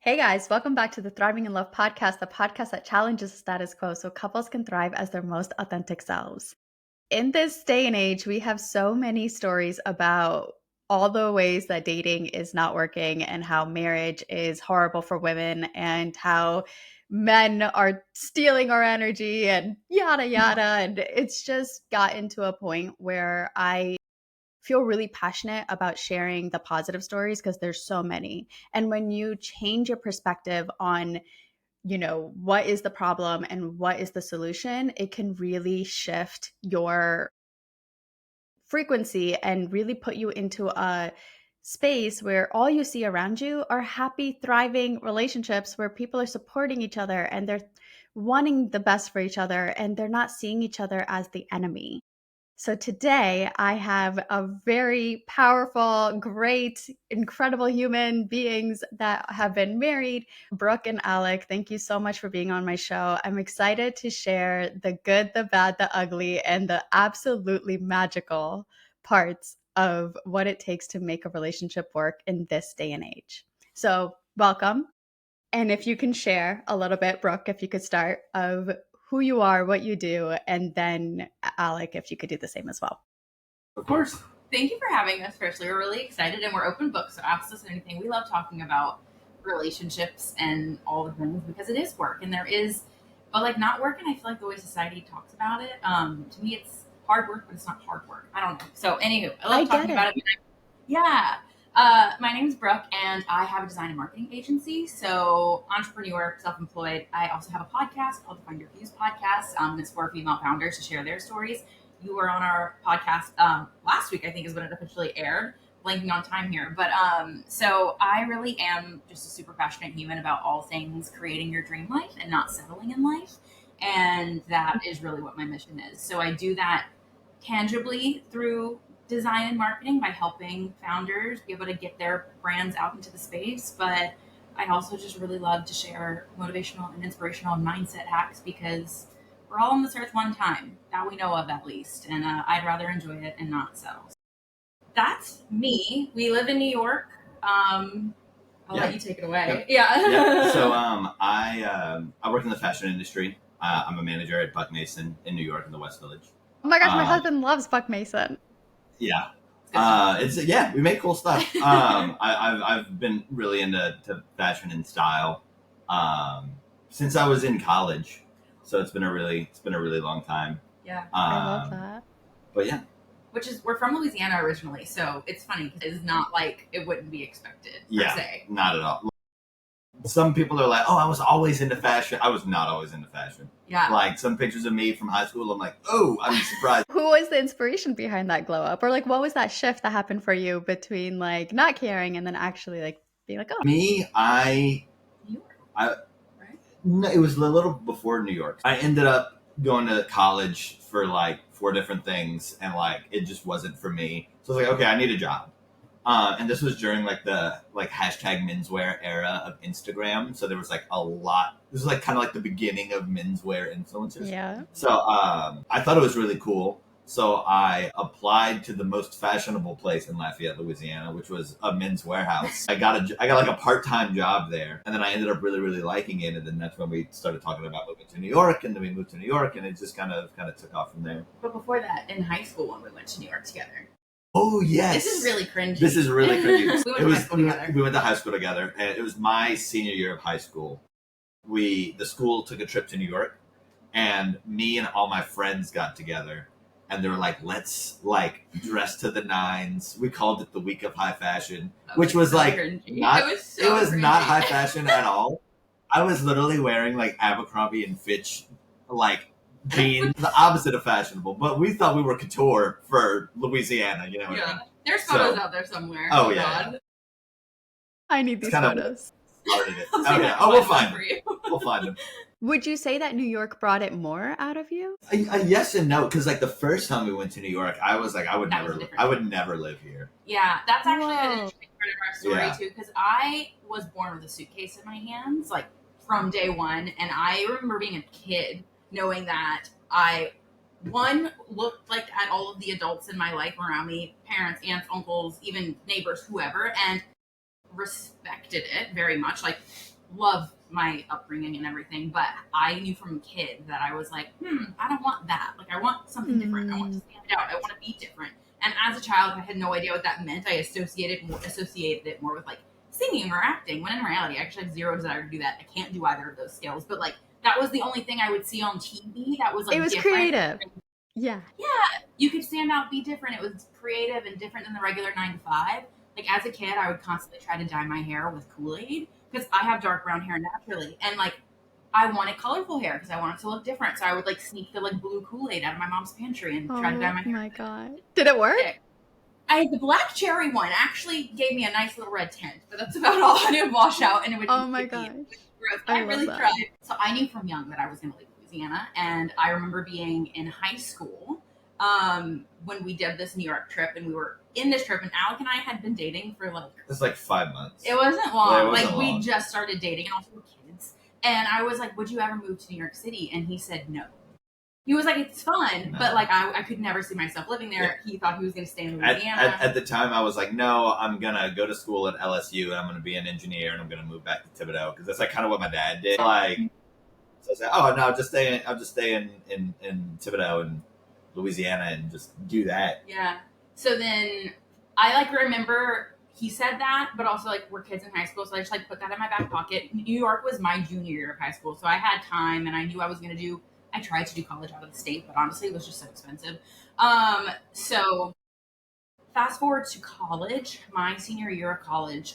Hey guys, welcome back to the Thriving in Love podcast, the podcast that challenges the status quo so couples can thrive as their most authentic selves. In this day and age, we have so many stories about all the ways that dating is not working and how marriage is horrible for women and how men are stealing our energy and yada yada. And it's just gotten to a point where I feel really passionate about sharing the positive stories because there's so many. And when you change your perspective on, what is the problem and what is the solution, it can really shift your frequency and really put you into a space where all you see around you are happy, thriving relationships where people are supporting each other and they're wanting the best for each other and they're not seeing each other as the enemy. So today I have a very powerful, great, incredible human beings that have been married, Brooke and Alec. Thank you so much for being on my show. I'm excited to share the good, the bad, the ugly, and the absolutely magical parts of what it takes to make a relationship work in this day and age. So welcome. And if you can share a little bit, Brooke, if you could start, of who you are, what you do, and then Alec, if you could do the same as well. Of course. Thank you for having us, firstly. We're really excited and we're open books, so ask us anything. We love talking about relationships and all the things because it is work and there is, but like not work, and I feel like the way society talks about it, to me it's hard work, but it's not hard work. I don't know. So anywho, I love talking about it. Yeah. My name's Brooke, and I have a design and marketing agency. So entrepreneur, self-employed. I also have a podcast called the Find Your Views podcast. It's for female founders to share their stories. You were on our podcast last week, I think is when it officially aired. Blanking on time here. But so I really am just a super passionate human about all things creating your dream life and not settling in life. And that is really what my mission is. So I do that tangibly through design and marketing by helping founders be able to get their brands out into the space. But I also just really love to share motivational and inspirational mindset hacks because we're all on this earth one time, that we know of at least. And I'd rather enjoy it and not settle. That's me. We live in New York. I'll let you take it away. Yeah. So I work in the fashion industry. I'm a manager at Buck Mason in New York in the West Village. Oh my gosh, my husband loves Buck Mason. Yeah. We make cool stuff. I've been really into fashion and style since I was in college, so it's been a really long time. Yeah, I love that. But yeah, we're from Louisiana originally, so it's funny because it's not like it wouldn't be expected. Yeah, per se. Not at all. Some people are like, "Oh, I was always into fashion." I was not always into fashion. Yeah. Like some pictures of me from high school, I'm like, "Oh, I'm surprised." Who was the inspiration behind that glow up? Or like, what was that shift that happened for you between like not caring and then actually like being like, oh. Me, New York, right? No, it was a little before New York. I ended up going to college for like 4 different things, and like it just wasn't for me. So I was like, okay, I need a job. And this was during like the hashtag menswear era of Instagram. So there was like a lot. This was like kind of like the beginning of menswear influencers. Yeah. So I thought it was really cool. So I applied to the most fashionable place in Lafayette, Louisiana, which was a Men's Warehouse. I got like a part-time job there, and then I ended up really, really liking it. And then that's when we started talking about moving to New York, and then we moved to New York, and it just kind of took off from there. But before that, in high school, when we went to New York together. Oh, yes. This is really cringy. We went to high school together, and it was my senior year of high school. The school took a trip to New York, and me and all my friends got together, and they were like, let's like dress to the nines. We called it the week of high fashion, which was so like, it was not high fashion at all. I was literally wearing like Abercrombie and Fitch, like jeans, the opposite of fashionable, but we thought we were couture for Louisiana, you know what I mean? There's photos out there somewhere. Oh yeah. I need these photos. Started it. We'll find them. We'll find them. Would you say that New York brought it more out of you? Yes and no, because like the first time we went to New York, I was like, I would never live here. Yeah, that's actually an interesting part of our story too, because I was born with a suitcase in my hands, like from day one, and I remember being a kid knowing that I looked like at all of the adults in my life around me, parents, aunts, uncles, even neighbors, whoever, and respected it very much. Like love my upbringing and everything, but I knew from a kid that I was like, I don't want that. Like, I want something different. I want to stand out. I want to be different. And as a child, I had no idea what that meant. I associated it more with like singing or acting, when in reality, I actually have zero desire to do that. I can't do either of those skills. But like, that was the only thing I would see on TV that was like, it was different. Creative. Yeah. You could stand out, be different. It was creative and different than the regular 9 to 5. Like, as a kid, I would constantly try to dye my hair with Kool-Aid because I have dark brown hair naturally, and like, I wanted colorful hair because I wanted to look different. So I would like sneak the like blue Kool-Aid out of my mom's pantry and try to dye my hair. Oh my god! Did it work? The black cherry one actually gave me a nice little red tint, but that's about all. I didn't wash out, and it would. Oh my gosh! I really tried. So I knew from young that I was going to leave Louisiana, and I remember being in high school when we did this New York trip, and we were in this trip, and Alec and I had been dating for like. It was like 5 months. It wasn't long. Yeah, it wasn't long. We just started dating, and also were kids. And I was like, "Would you ever move to New York City?" And he said no. He was like, "It's fun," but like I could never see myself living there. Yeah. He thought he was going to stay in Louisiana. At the time, I was like, "No, I'm gonna go to school at LSU, and I'm gonna be an engineer, and I'm gonna move back to Thibodeau," because that's like kind of what my dad did. Like, so I said, "Oh no, I'll just stay in Thibodeau and Louisiana and just do that." Yeah. So then I like remember he said that, but also like we're kids in high school, so I just like put that in my back pocket. New York was my junior year of high school, so I had time, and I knew I was going to do. I tried to do college out of the state, but honestly, it was just so expensive. So fast forward to college, my senior year of college.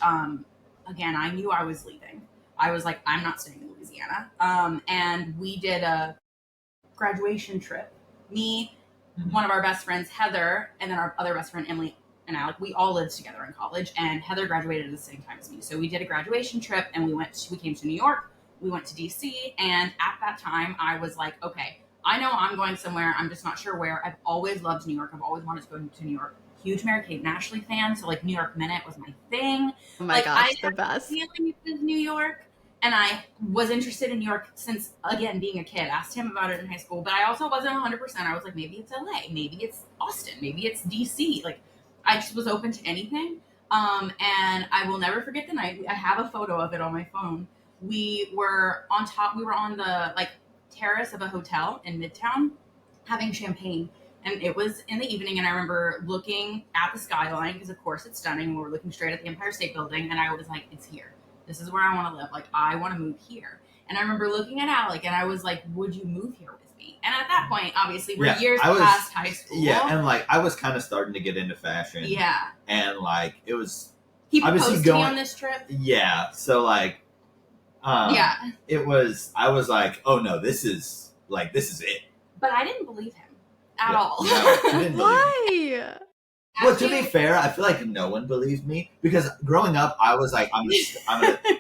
Again, I knew I was leaving. I was like, I'm not staying in Louisiana. And we did a graduation trip. Me, one of our best friends, Heather, and then our other best friend, Emily and Alec. We all lived together in college, and Heather graduated at the same time as me. So we did a graduation trip, and we came to New York. We went to DC, and at that time, I was like, okay, I know I'm going somewhere. I'm just not sure where. I've always loved New York. I've always wanted to go to New York. Huge Mary-Kate and Ashley fan, so like New York Minute was my thing. Oh my gosh, the best. Feeling with New York, and I was interested in New York since, again, being a kid. Asked him about it in high school, but I also wasn't 100%. I was like, maybe it's LA, maybe it's Austin, maybe it's DC. Like, I just was open to anything. And I will never forget the night. I have a photo of it on my phone. We were on the like terrace of a hotel in Midtown having champagne, and it was in the evening, and I remember looking at the skyline because of course it's stunning. We were looking straight at the Empire State Building, and I was like, it's here. This is where I want to live. Like, I want to move here. And I remember looking at Alec, and I was like, would you move here with me? And at that point, obviously, we're years past high school. Yeah, and like I was kind of starting to get into fashion. Yeah. And like it was he proposed to me on this trip. Yeah. So like it was, I was like, oh no, this is it. But I didn't believe him at all. No, I didn't believe Why? Well, to be fair, I feel like no one believed me because growing up, I was like, I'm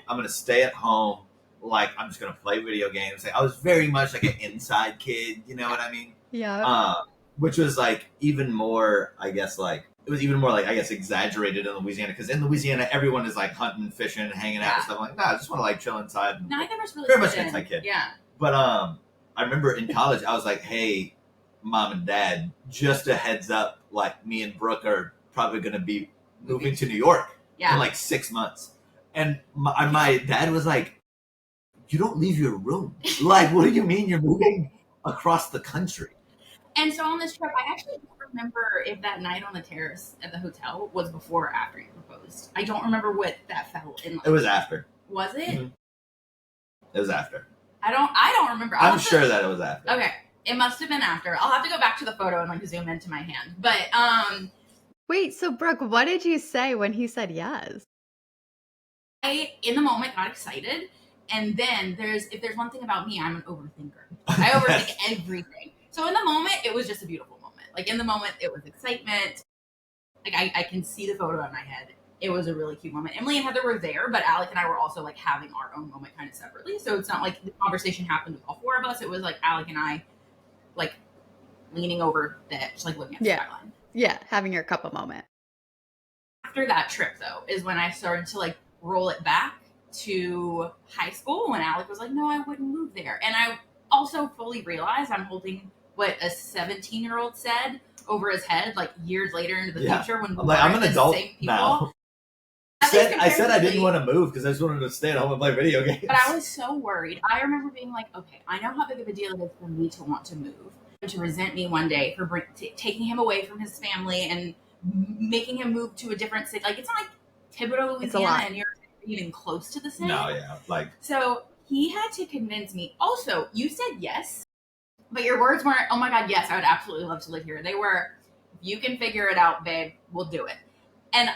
gonna stay at home. Like, I'm just gonna play video games. Like, I was very much like an inside kid. You know what I mean? Yeah. Which was like even more, I guess, like it was even more like I guess exaggerated in Louisiana because in Louisiana everyone is like hunting, fishing, and hanging out and stuff. I'm like, no, I just want to like chill inside. And, Neither of us really very much an inside kid. Yeah. But I remember in college, I was like, hey, Mom and Dad, just a heads up, like me and Brooke are probably going to be moving to New York in like 6 months. And my dad was like, you don't leave your room. Like, what do you mean you're moving across the country? And so on this trip, I actually don't remember if that night on the terrace at the hotel was before or after you proposed. I don't remember what that felt in. Like, it was after. Was it? Mm-hmm. It was after. I don't remember. I'm sure that it was after. Okay. It must have been after. I'll have to go back to the photo and like zoom into my hand. But wait, so Brooke, what did you say when he said yes? I in the moment got excited, and then if there's one thing about me, I'm an overthinker. I overthink everything. So in the moment, it was just a beautiful moment. Like in the moment, it was excitement. Like I can see the photo in my head. It was a really cute moment. Emily and Heather were there, but Alec and I were also like having our own moment kind of separately. So it's not like the conversation happened with all four of us. It was like Alec and I like leaning over the edge, like looking at the skyline. Yeah, having your couple moment. After that trip, though, is when I started to like roll it back to high school when Alec was like, no, I wouldn't move there. And I also fully realized I'm holding what a 17-year-old said over his head like years later into the future when we like, I'm an adult now. said I didn't want to move because I just wanted to stay at home and play video games. But I was so worried. I remember being like, okay, I know how big of a deal it is for me to want to move, and to resent me one day for taking him away from his family and making him move to a different city. Like, it's not like Thibodeau, Louisiana, and you're even close to the same. No, yeah, like. So he had to convince me. Also, you said yes, but your words weren't, oh my God, yes, I would absolutely love to live here. They were, you can figure it out, babe. We'll do it. And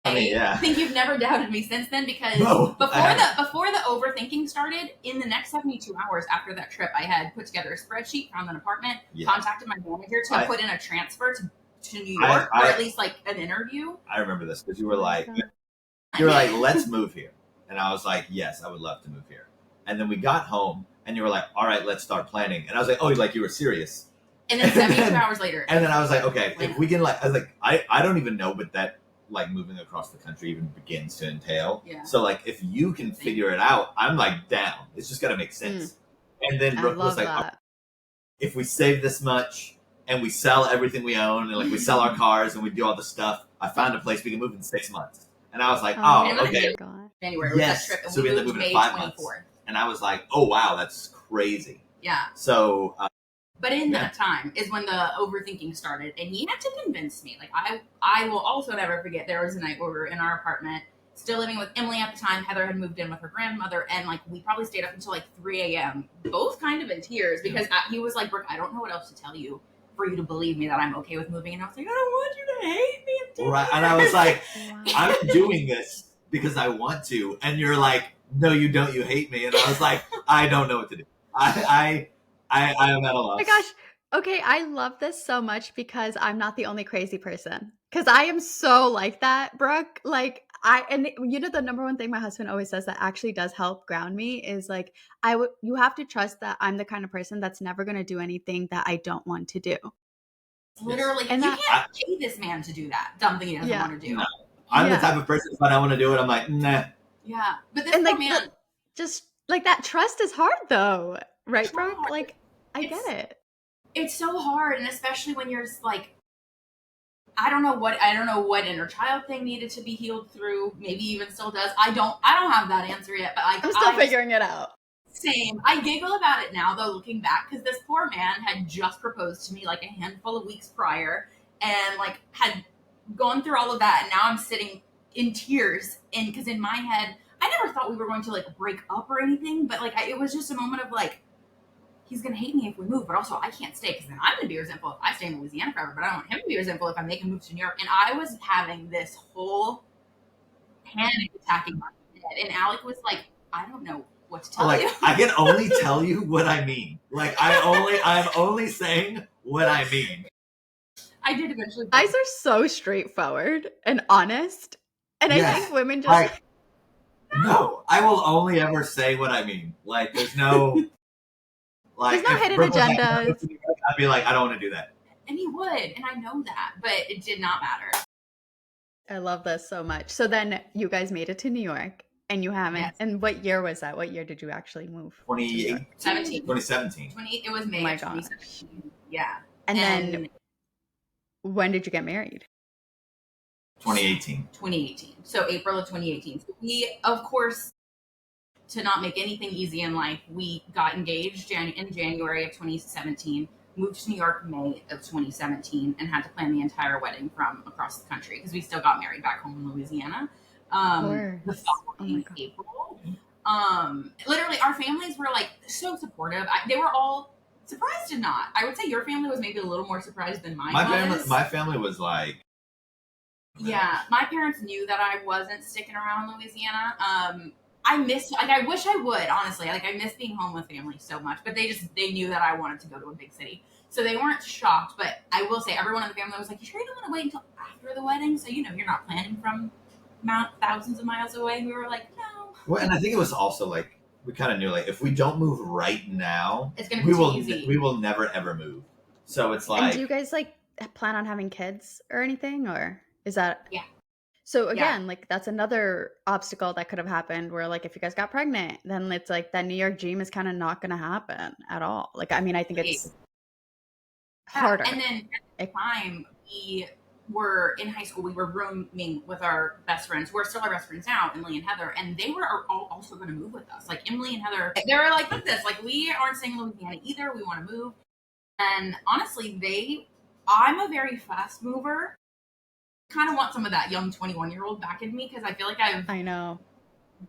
I think you've never doubted me since then, because before the overthinking started, in the next 72 hours after that trip, I had put together a spreadsheet, found an apartment, contacted my manager to put in a transfer to New York, or at least like an interview. I remember this because you were like, let's move here. And I was like, yes, I would love to move here. And then we got home and you were like, all right, let's start planning. And I was like, oh, like you were serious. And then 72 hours later. And then I was like, okay, if we can I was like, I don't even know what that like moving across the country even begins to entail. Yeah. So like if you can figure it out, I'm like down. It's just gotta make sense. And then Brooke was like, oh, if we save this much and we sell everything we own and like we sell our cars and we do all the stuff, I found a place we can move in 6 months. And I was like, okay. January was that trip, and so we ended up moving in 5 months. And I was like, oh wow, that's crazy. Yeah. So but in that time is when the overthinking started, and he had to convince me. Like, I will also never forget, there was a night where we were in our apartment, still living with Emily at the time. Heather had moved in with her grandmother, and like we probably stayed up until like 3 a.m. both kind of in tears, because he was like, Brooke, I don't know what else to tell you for you to believe me that I'm okay with moving. And I was like, I don't want you to hate me. Right. And I was like, I'm doing this because I want to. And you're like, no, you don't. You hate me. And I was like, I don't know what to do. I am at a loss. Oh my gosh. Okay, I love this so much because I'm not the only crazy person. Because I am so like that, Brooke. Like, the number one thing my husband always says that actually does help ground me is like, you have to trust that I'm the kind of person that's never going to do anything that I don't want to do. Literally, and you can't pay this man to do that dumb thing he doesn't want to do. No. I'm the type of person, if I don't want to do it, I'm like, nah. Yeah, but this man, just like that trust is hard though, right, Brooke? Like, I get it. It's so hard, and especially when you're like, I don't know what inner child thing needed to be healed through. Maybe even still does. I don't have that answer yet, but I'm still figuring it out. Same. I giggle about it now, though, looking back, because this poor man had just proposed to me like a handful of weeks prior, and like had gone through all of that, and now I'm sitting in tears, because in my head, I never thought we were going to like break up or anything, but like it was just a moment of like, he's going to hate me if we move, but also I can't stay, because then I'm going to be resentful if I stay in Louisiana forever, but I don't want him to be resentful if I make him move to New York. And I was having this whole panic attacking my head, and Alec was like, I don't know what to tell you. I can only tell you what I mean. Like, I'm only saying what I mean. I did eventually. Guys are so straightforward and honest, and I think women just... No, I will only ever say what I mean. Like, there's no... There's no hidden agendas. I'd be like, I don't want to do that. And he would, and I know that, but it did not matter. I love this so much. So then you guys made it to New York, and you haven't. Yes. And what year was that? What year did you actually move? 2017. It was May. Oh my gosh. Yeah. And then when did you get married? 2018. So April of 2018. So we, of course, to not make anything easy in life, we got engaged in January of 2017, moved to New York May of 2017, and had to plan the entire wedding from across the country, because we still got married back home in Louisiana. The following April. Literally, our families were like so supportive. They were all surprised and not. I would say your family was maybe a little more surprised than mine was. My family was like... Yeah, my parents knew that I wasn't sticking around in Louisiana. I wish I would, honestly. Like, I miss being home with family so much, but they knew that I wanted to go to a big city. So they weren't shocked, but I will say everyone in the family was like, you sure you don't want to wait until after the wedding? So, you're not planning from thousands of miles away. And we were like, no. Well, and I think it was also like, we kind of knew, like, if we don't move right now, it's going to be too easy. We will never, ever move. So it's like... And do you guys, like, plan on having kids or anything, or is that... Yeah. So again, like, that's another obstacle that could have happened where, like, if you guys got pregnant, then it's like that New York dream is kind of not going to happen at all. Like, I mean, I think it's harder. And then at the time, were in high school, we were rooming with our best friends, who are still our best friends now, Emily and Heather, and they were all also going to move with us. Like Emily and Heather, they were like, look this, like we aren't staying in Louisiana either. We want to move. And honestly, I'm a very fast mover. Kind of want some of that young 21-year-old back in me because I feel like I know.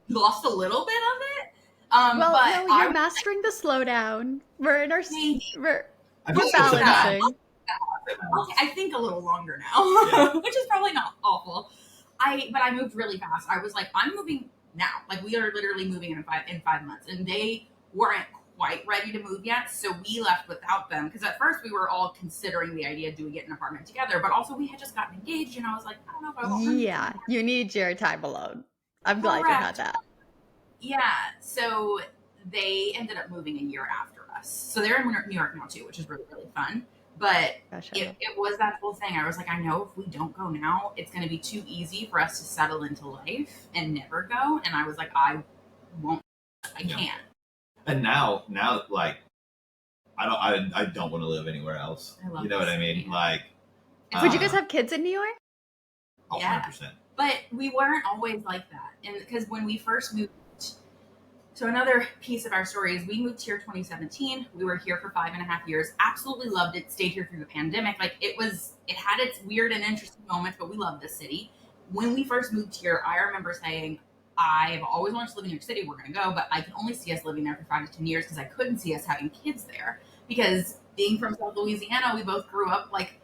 lost a little bit of it. Well, but no, you're mastering the slowdown. We're in our we're feel like balancing. Okay, I think a little longer now, Yeah. which is probably not awful. But I moved really fast. I was like, I'm moving now. Like we are literally moving in 5 months, and they weren't quite ready to move yet, so we left without them. Because at first we were all considering the idea, do we get an apartment together? But also we had just gotten engaged, and I was like, I don't know if I want. Yeah, you need your time alone. I'm glad you had that. Yeah, so they ended up moving a year after us. So they're in New York now too, which is really, really fun. But it was that whole thing. I was like, I know if we don't go now, it's going to be too easy for us to settle into life and never go. And I was like, I won't. I can't. And now, like, I don't want to live anywhere else. You know what I mean? Like, would you guys have kids in New York? Oh, yeah. 100%. But we weren't always like that. And because when we first moved, so another piece of our story is we moved here 2017. We were here for 5.5 years. Absolutely loved it. Stayed here through the pandemic. Like it had its weird and interesting moments, but we loved this city. When we first moved here, I remember saying, I've always wanted to live in New York City. We're going to go, but I can only see us living there for 5 to 10 years because I couldn't see us having kids there. Because being from South Louisiana, we both grew up like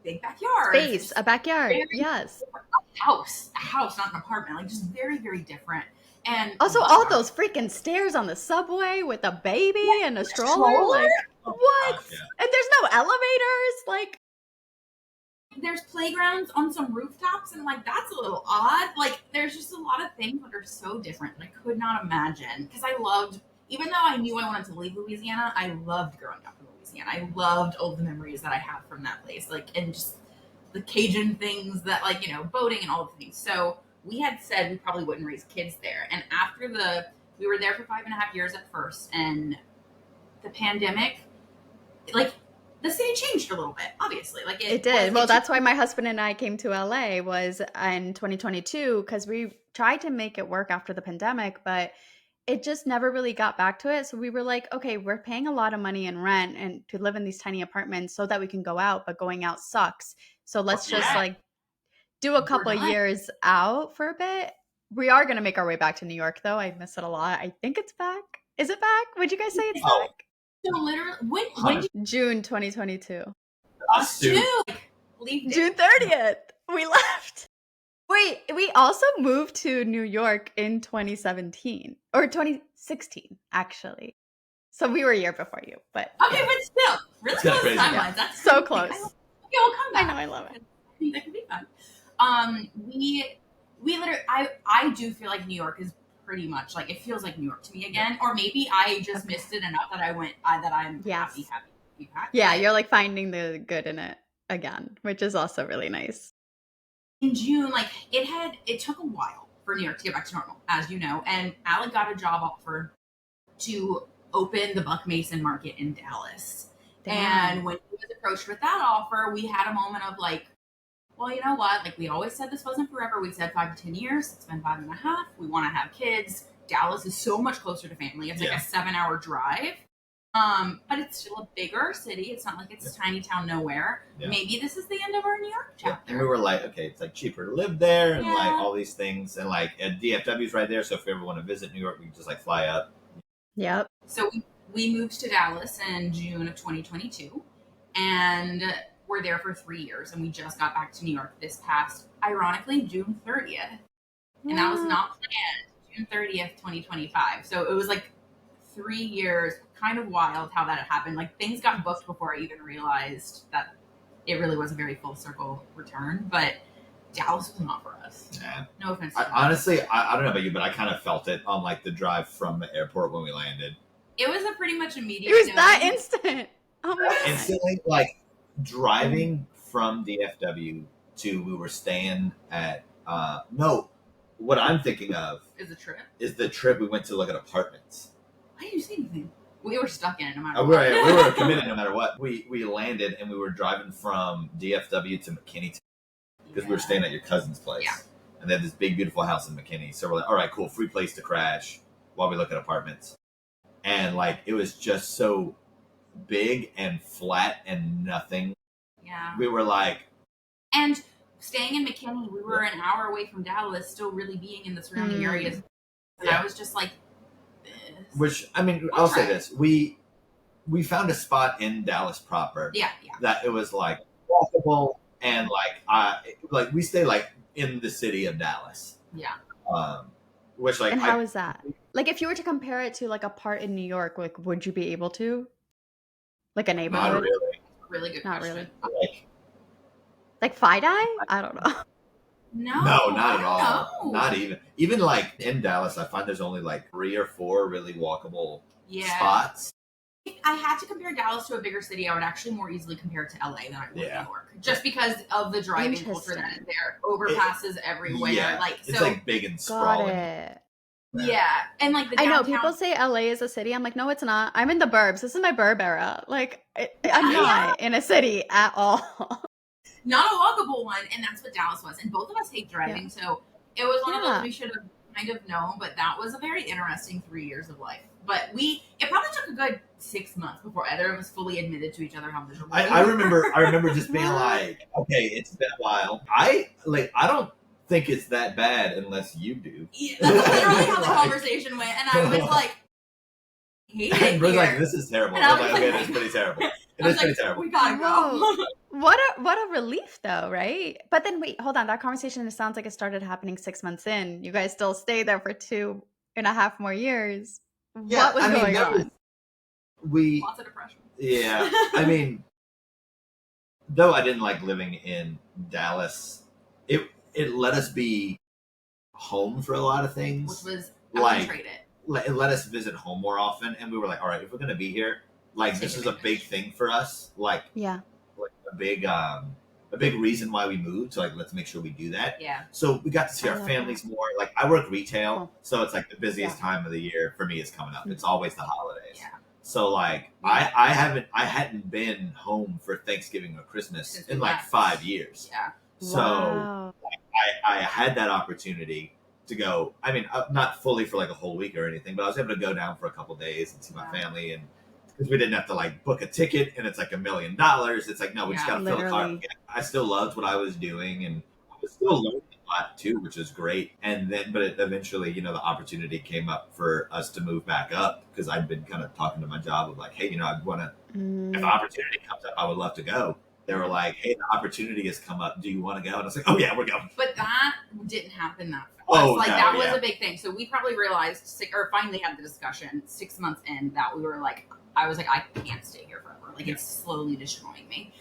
big backyard. Space, a backyard, yes. A house, not an apartment. Like just very, very different. And also all those freaking stairs on the subway with a baby and a stroller. Like what? Gosh, and there's no elevators. Like there's playgrounds on some rooftops, and like that's a little odd. Like there's just a lot of things that are so different that I could not imagine. Because I loved, even though I knew I wanted to leave Louisiana, I loved growing up in Louisiana. I loved all the memories that I have from that place. Like and just the Cajun things that like, boating and all the things. So we had said we probably wouldn't raise kids there. And after we were there for 5.5 years at first, and the pandemic, like the city changed a little bit, obviously. Like it did. Well, that's why my husband and I came to LA was in 2022, because we tried to make it work after the pandemic, but it just never really got back to it. So we were like, okay, we're paying a lot of money in rent and to live in these tiny apartments so that we can go out, but going out sucks. So let's just like do a couple of years out for a bit. We are going to make our way back to New York, though. I miss it a lot. I think it's back. Is it back? Would you guys say it's back? So literally, when June 2022. June 30th. We left. Wait, we also moved to New York in 2017 or 2016, actually. So we were a year before you, but okay, but still, really close timelines. Yeah. That's so close. Okay, we'll come back. I know, I love it. That could be fun. We literally, I do feel like New York is pretty much like it feels like New York to me again, or maybe I just missed it enough that I'm happy. Yeah, you're like finding the good in it again, which is also really nice. In June, like it took a while for New York to get back to normal, as you know, and Alec got a job offer to open the Buck Mason market in Dallas. Damn. And when he was approached with that offer, we had a moment of like, well, you know what? Like we always said this wasn't forever. We said 5 to 10 years. It's been 5.5. We want to have kids. Dallas is so much closer to family. It's like a 7-hour drive. But it's still a bigger city. It's not like it's a tiny town nowhere. Yeah. Maybe this is the end of our New York chapter. And we were like, okay, it's like cheaper to live there and like all these things. And like DFW's right there. So if we ever want to visit New York, we can just like fly up. Yep. So we moved to Dallas in June of 2022. And we're there for 3 years, and we just got back to New York this past, ironically, June 30th. And that was not planned, June 30th, 2025. So it was like 3 years, kind of wild how that had happened. Like things got booked before I even realized that it really was a very full circle return. But Dallas was not for us. Yeah. No offense. Honestly, I don't know about you, but I kind of felt it on like the drive from the airport when we landed. It was a pretty much immediate. It was that instant. Oh my God. Instantly, like driving from DFW to we were staying at what I'm thinking of is the trip. Is the trip we went to look at apartments. Why didn't you say anything? We were stuck in it no matter what. what. We were committed no matter what. We landed and we were driving from DFW to McKinney because we were staying at your cousin's place. Yeah. And they had this big, beautiful house in McKinney. So we're like, all right, cool, free place to crash while we look at apartments. And like, it was just so big and flat and nothing. Yeah. We were like... And staying in McKinney, we were an hour away from Dallas, still really being in the surrounding areas. And I was just like, this. Which, I mean, I'll say this. We found a spot in Dallas proper. Yeah. That it was like walkable and like we stay like in the city of Dallas. Yeah. Which like... And how is that? Like, if you were to compare it to like a part in New York, like, would you be able to? Like a neighborhood? Not really. Really good Not question. really. Like Fide? I don't know. No, not at all. Not even. Even like in Dallas, I find there's only like 3 or 4 really walkable spots. If I had to compare Dallas to a bigger city, I would actually more easily compare it to LA than I would New York. Just because of the driving culture that is there. Overpasses everywhere. Yeah, like it's so, like big and sprawling. Got it. Yeah. And like the downtown, I know people say LA is a city. I'm like, no, it's not. I'm in the burbs. This is my burb era. Like, I'm not in a city at all. Not a walkable one, and that's what Dallas was. And both of us hate driving, so it was one of those we should have kind of known. But that was a very interesting 3 years of life. But it probably took a good 6 months before either of us fully admitted to each other how miserable. I remember just being like, okay, it's been a while. I don't think it's that bad unless you do. Yeah, that's literally how the conversation went, and I was like, and Brooke's like, this is terrible. And I was like, okay, it's pretty terrible. It is pretty terrible. We gotta go. What a relief, though, right? But then wait, hold on. That conversation, it sounds like it started happening 6 months in. You guys still stayed there for 2.5 more years. Yeah, what was going on? Lots of depression. Yeah, I mean, though I didn't like living in Dallas, it let us be home for a lot of things. Which was it let us visit home more often, and we were like, all right, if we're gonna be here, like this is a big thing for us, like a big reason why we moved. So like, let's make sure we do that. Yeah. So we got to see our families more. Like I work retail, so it's like the busiest time of the year for me is coming up. It's always the holidays. Yeah. So like I hadn't been home for Thanksgiving or Christmas in like 5 years. Yeah. So I had that opportunity to go. I mean, not fully for like a whole week or anything, but I was able to go down for a couple days and see my family, and because we didn't have to like book a ticket and it's like $1 million. It's like, no, we just got to fill the car. I still loved what I was doing, and I was still learning a lot too, which was great. And then, but eventually, the opportunity came up for us to move back up because I'd been kind of talking to my job of like, hey, I want to, if an opportunity comes up, I would love to go. They were like, hey, the opportunity has come up. Do you want to go? And I was like, oh yeah, we're going. But that didn't happen that fast. That was a big thing. So we probably realized, or finally had the discussion 6 months in, that we were like, I was like, I can't stay here forever. Like, it's slowly destroying me.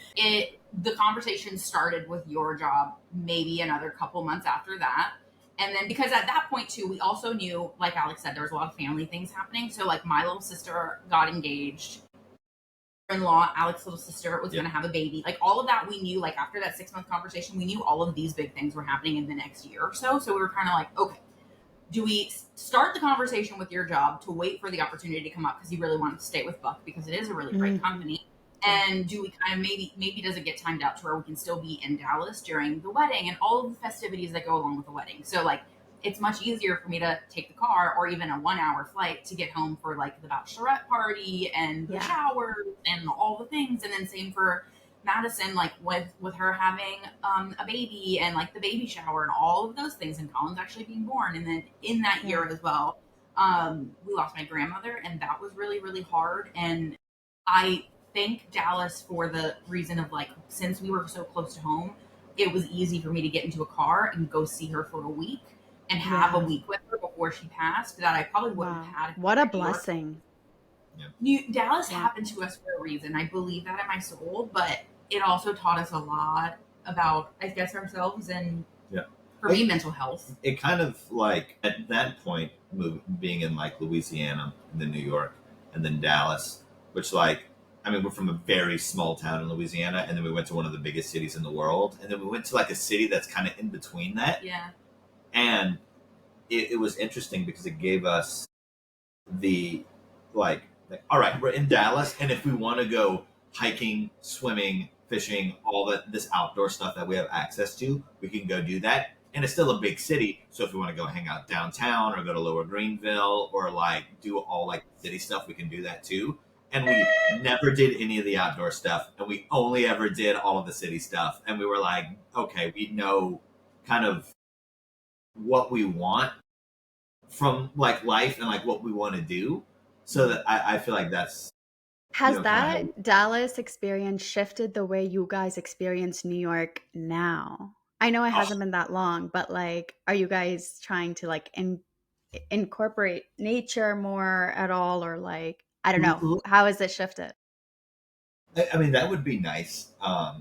The conversation started with your job maybe another couple months after that. And then because at that point too, we also knew, like Alex said, there was a lot of family things happening. So like my little sister got engaged. In-law, Alex's little sister was going to have a baby. Like all of that we knew, like after that 6 month conversation, we knew all of these big things were happening in the next year or so. So we were kind of like, okay, do we start the conversation with your job to wait for the opportunity to come up because you really wanted to stay with Buck because it is a really great company? And do we kind of maybe does it get timed out to where we can still be in Dallas during the wedding and all of the festivities that go along with the wedding? So like, it's much easier for me to take the car or even a 1 hour flight to get home for like the bachelorette party and the showers and all the things. And then same for Madison, like with her having a baby and like the baby shower and all of those things, and Colin's actually being born. And then in that year as well, we lost my grandmother, and that was really, really hard. And I thank Dallas for the reason of like, since we were so close to home, it was easy for me to get into a car and go see her for a week and have a week with her before she passed that I probably wouldn't have had. What a blessing. Dallas happened to us for a reason. I believe that in my soul, but it also taught us a lot about, I guess, ourselves and for me, mental health. It kind of like at that point, being in like Louisiana and then New York and then Dallas, which like, I mean, we're from a very small town in Louisiana, and then we went to one of the biggest cities in the world, and then we went to like a city that's kind of in between that. Yeah. And it was interesting because it gave us the like Like, all right, we're in Dallas, and if we want to go hiking, swimming, fishing, all this outdoor stuff that we have access to, we can go do that. And it's still a big city, so if we want to go hang out downtown or go to Lower Greenville or like do all like city stuff, we can do that too. And we never did any of the outdoor stuff, and we only ever did all of the city stuff. And we were like, okay, we know kind of what we want from like life and like what we want to do. So that I feel like that's Has kind of that Dallas experience shifted the way you guys experience New York now? I know it how. hasn't been that long, but like, are you guys trying to like incorporate nature more at all, or like, I don't know, Oh, how has it shifted? I mean, that would be nice.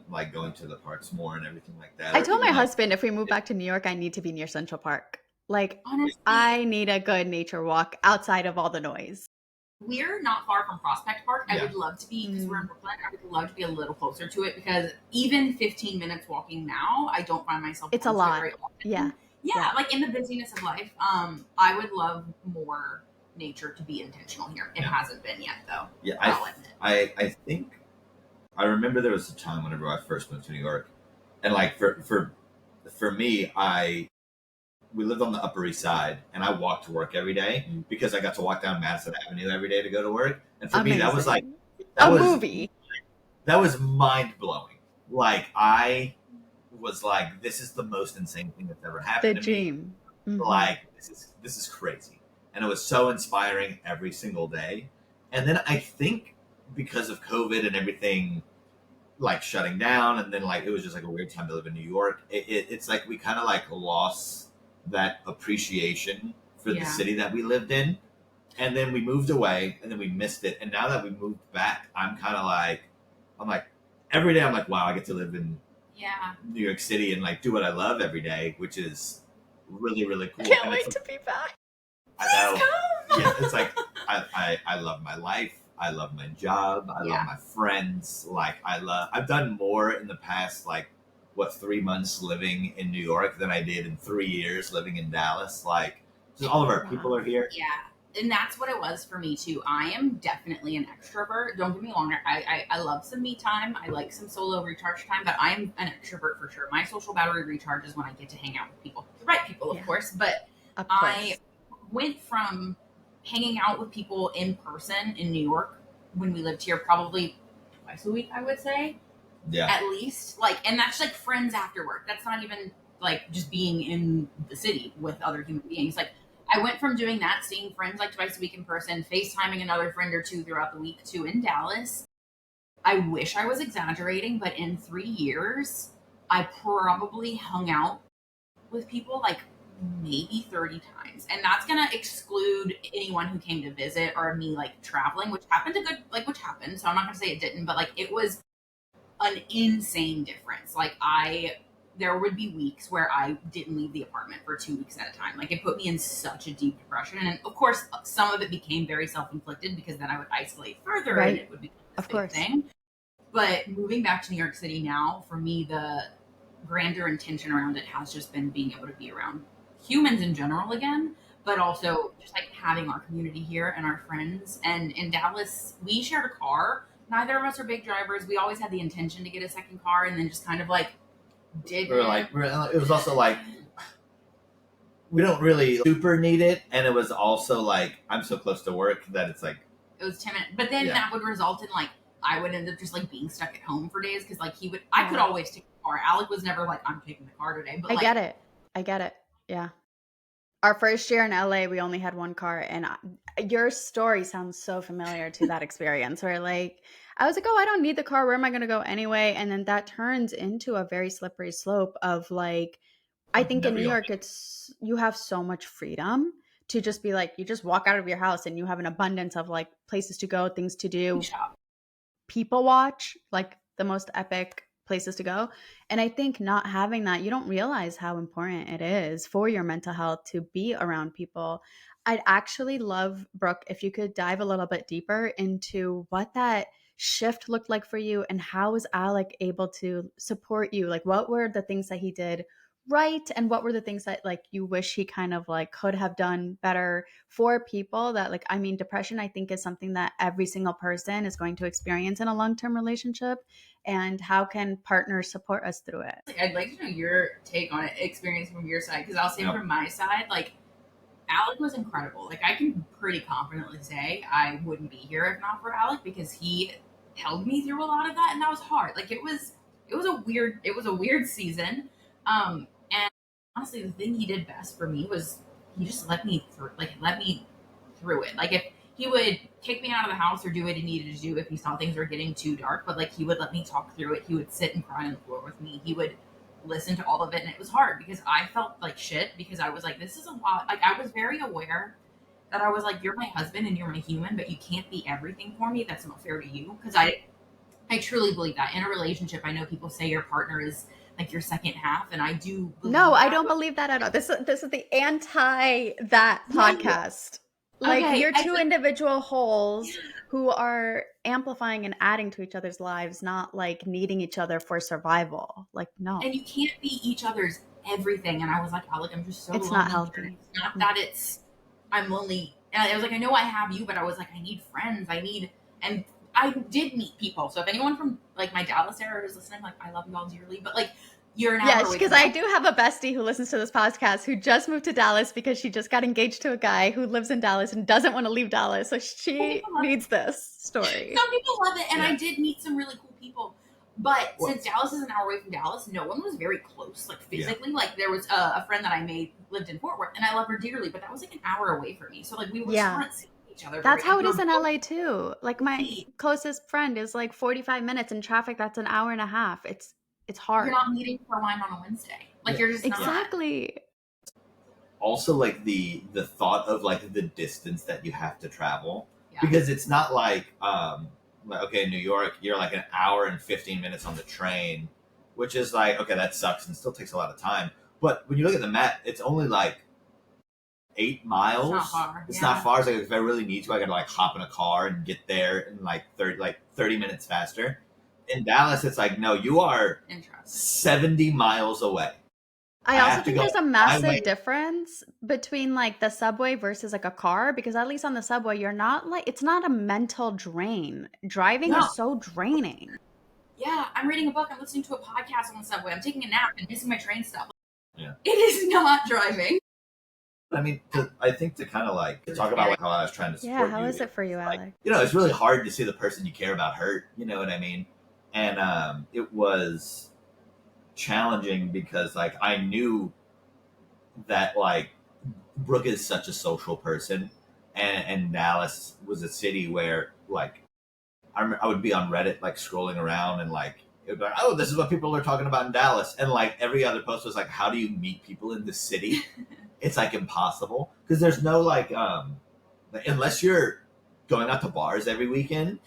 Like going to the parks more and everything like that, I or told my even like, husband if we move back to New York, I need to be near Central Park. Like, Honestly, I need a good nature walk outside of all the noise. we're not far from Prospect Park. I yeah, would love to be, because we're in Mm, Brooklyn, I would love to be a little closer to it, because even 15 minutes walking now, I don't find myself it's a going to it lot. very Yeah. often. Yeah, Yeah. like in the busyness of life, I would love more nature to be intentional here. It yeah, hasn't been yet, though. yeah. I'll admit. I think I remember there was a time whenever I first moved to New York, and like for me, I we lived on the Upper East Side, and I walked to work every day because I got to walk down Madison Avenue every day to go to work. And for me, that was like Amazing. that A was movie. that was mind blowing. Like I was like, this is the most insane thing that's ever The happened to me. dream. Hmm. Like this is crazy, and it was so inspiring every single day. And then I think because of COVID and everything like shutting down, and then like it was just like a weird time to live in New York. It's like we kind of like lost that appreciation for the Yeah. city that we lived in, and then we moved away, and then we missed it. And now that we moved back, I'm like every day I'm like, wow, I get to live in Yeah. New York City and like do what I love every day, which is really really I cool. can't And it's wait to be back. I know, Please come. yeah, it's like I love my life. I love my job. I love Yeah. my friends. Like I've done more in the past like what 3 months living in New York than I did in 3 years living in Dallas. Like just all of our people Wow. are here. Yeah. And that's what it was for me too. I am definitely an extrovert. Don't get me wrong. I love some me time. I like some solo recharge time, but I'm an extrovert for sure. My social battery recharges when I get to hang out with people, the right people, of Yeah. course. But Of I course. went from hanging out with people in person in New York when we lived here probably twice a week, I would say, Yeah, at least. Like, and that's like friends after work. That's not even like just being in the city with other human beings. Like, I went from doing that, seeing friends like twice a week in person, FaceTiming another friend or two throughout the week, to in Dallas. I wish I was exaggerating, but in 3 years, I probably hung out with people like maybe 30 times. And that's going to exclude anyone who came to visit or me like traveling, which happened a good, like, which happened. So I'm not going to say it didn't, but like it was an insane difference. Like there would be weeks where I didn't leave the apartment for 2 weeks at a time. Like it put me in such a deep depression. And of course, some of it became very self-inflicted because then I would isolate further and Right. it would become this Of big course. thing. But moving back to New York City now, for me, the grander intention around it has just been being able to be around humans in general again, but also just like having our community here and our friends. And in Dallas, we shared a car. Neither of us are big drivers. We always had the intention to get a second car, and then just kind of like did it was also like we don't really super need it, and it was also like I'm so close to work that it's like it was 10 minutes. But then Yeah. that would result in like I would end up just like being stuck at home for days because like I could Yeah. always take the car. Alec was never like, I'm taking the car today. But I like, get it. I get it. Yeah. Our first year in LA, we only had one car, and your story sounds so familiar to that experience. Where like I was like, "Oh, I don't need the car. Where am I going to go anyway?" And then that turns into a very slippery slope of like, I I'm think in never New going. York, it's you have so much freedom to just be like, you just walk out of your house and you have an abundance of like places to go, things to do, shop. people watch, like the most epic places to go. And I think not having that, you don't realize how important it is for your mental health to be around people. I'd actually love, Brooke, if you could dive a little bit deeper into what that shift looked like for you and how was Alec able to support you? Like, what were the things that he did right, and what were the things that like you wish he kind of like could have done better for people that like, I mean, depression I think is something that every single person is going to experience in a long-term relationship, and how can partners support us through it? I'd like to know your take on it, experience from your side, because I'll say from my side, like Alec was incredible. Like I can pretty confidently say I wouldn't be here if not for Alec, because he held me through a lot of that, and that was hard. Like it was a weird season. And honestly, the thing he did best for me was he just let me through it. Like if he would kick me out of the house or do what he needed to do if he saw things were getting too dark, but like he would let me talk through it. He would sit and cry on the floor with me. He would listen to all of it, and it was hard because I felt like shit, because I was like, this is a lot. Like I was very aware that I was like, you're my husband and you're my human, but you can't be everything for me. That's not fair to you, because I truly believe that in a relationship. I know people say your partner is like your second half, and I do believe No, I that, don't but believe that at all. This is the anti that podcast. Like Okay, you're I two think individual wholes who are amplifying and adding to each other's lives, not like needing each other for survival. Like no, and you can't be each other's everything. And I was like, Alec, I'm just so it's lonely not here. healthy. It's not that I'm lonely. And I was like, I know I have you, but I was like, I need friends. And I did meet people. So if anyone from like my Dallas area is listening, like I love you all dearly, but like you're an hour Yes, away because from I me. do have a bestie who listens to this podcast who just moved to Dallas because she just got engaged to a guy who lives in Dallas and doesn't want to leave Dallas. So she needs this story. Some people love it, and Yeah. I did meet some really cool people. But Well- since Dallas is an hour away from Dallas, no one was very close, like physically. Like there was a friend that I made lived in Fort Worth, and I love her dearly, but that was like an hour away from me. So like we weren't seeing each other. That's how it we is were in both- LA too. Like my closest friend is like 45 minutes in traffic. That's an hour and a half. It's hard. You're not meeting for wine on a Wednesday. Like you're just not. Exactly. Also, like the thought of like the distance that you have to travel, Yeah. because it's not like okay, in New York, you're like an hour and 15 minutes on the train, which is like, okay, that sucks and still takes a lot of time. But when you look at the map, it's only like 8 miles. It's not far. It's Yeah. not far. It's like if I really need to, I gotta like hop in a car and get there in like 30 minutes faster. In Dallas, it's like, no, you are Interesting. 70 miles away. I I also have to think go there's a my massive way. difference between like the subway versus like a car, because at least on the subway, you're not like, it's not a mental drain. Driving No. is so draining. Yeah, I'm reading a book. I'm listening to a podcast on the subway. I'm taking a nap and missing my train stop. Yeah. It is not driving. I mean, I think to kind of like talk about like how I was trying to support Yeah, how you. is it for you, Like, Alec? you know, it's really hard to see the person you care about hurt. You know what I mean? And it was challenging because like I knew that like Brooke is such a social person, and Dallas was a city where like I would be on Reddit like scrolling around and like it would be like, oh, this is what people are talking about in Dallas, and like every other post was like, how do you meet people in this city? It's like impossible because there's no like unless you're going out to bars every weekend,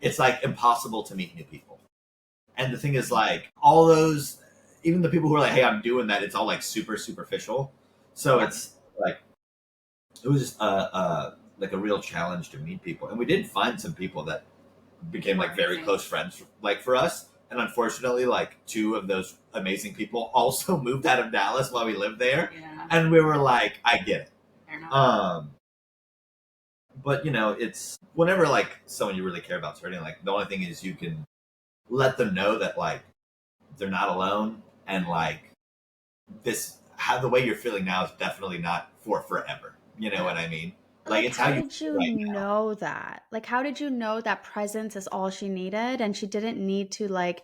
it's like impossible to meet new people. And the thing is like all those, even the people who are like, hey, I'm doing that, it's all like super superficial. So it's like it was just like a real challenge to meet people, and we did find some people that became like very close friends like for us. And unfortunately, like 2 of those amazing people also moved out of Dallas while we lived there. Yeah. And we were like, I get it. Fair enough. But you know, it's whenever like someone you really care about is hurting, like the only thing is you can let them know that like they're not alone, and like the way you're feeling now is definitely not for forever. You know what I mean? Like it's how how did feel you right now. know that? Like, how did you know that presence is all she needed and she didn't need to like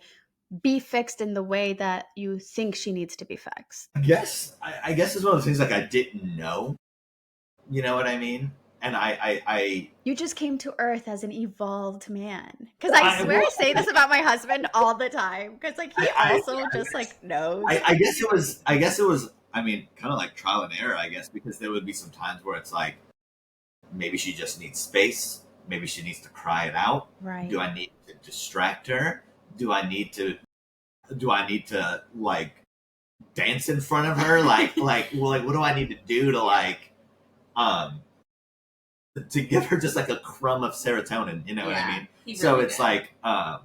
be fixed in the way that you think she needs to be fixed? I guess it's one of those things like I didn't know. You know what I mean? And I You just came to Earth as an evolved man. Because I swear I say this about my husband all the time. Because like he also just like knows. I guess it was. I mean, kind of like trial and error. I guess because there would be some times where it's like maybe she just needs space. Maybe she needs to cry it out. Right. Do I need to distract her? Do I need to like dance in front of her? Like what do I need to do to like to give her just like a crumb of serotonin, you know what I mean? So it's like and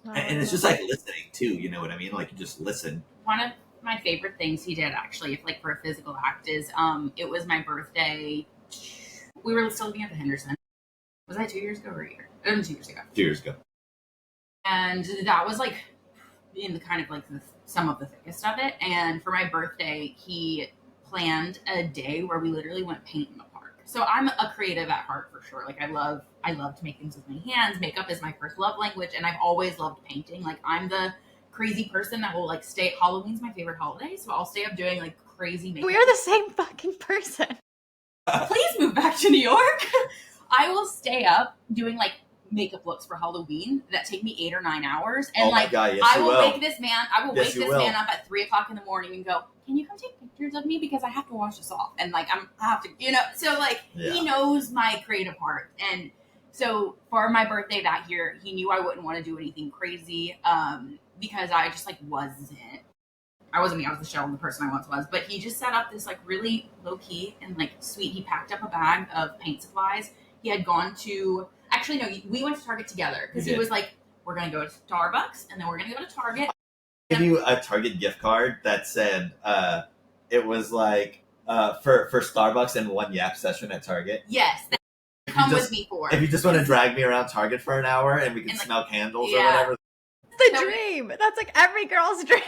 it's just like listening too, you know what I mean? Like you just listen. One of my favorite things he did, actually, if like for a physical act, is it was my birthday. We were still living at the Henderson. Was that 2 years ago or a year? 2 years ago. 2 years ago. And that was like in the kind of like some of the thickest of it. And for my birthday, he planned a day where we literally went paint in the park. So I'm a creative at heart for sure. Like I love to make things with my hands. Makeup is my first love language, and I've always loved painting. Like I'm the crazy person that will like stay. Halloween's my favorite holiday, so I'll stay up doing like crazy makeup. We are the same fucking person. Please move back to New York. I will stay up doing like makeup looks for Halloween that take me 8 or 9 hours, and my God, yes, I will wake this man. I will Yes, wake you this will. man up at 3:00 in the morning and go, "Can you come take pictures of me because I have to wash this off?" And like I have to, So like he knows my creative heart, and so for my birthday that year, he knew I wouldn't want to do anything crazy because I just like wasn't. I wasn't me. I was the shell of the person I once was. But he just set up this like really low key and like sweet. He packed up a bag of paint supplies. He had gone to. Actually, no, we went to Target together because he was like, we're going to go to Starbucks and then we're going to go to Target. I gave you a Target gift card that said it was like for Starbucks and one yap session at Target. Yes. Come with me for. If you just want to drag me around Target for an hour and we can smell candles or whatever. The dream. That's like every girl's dream.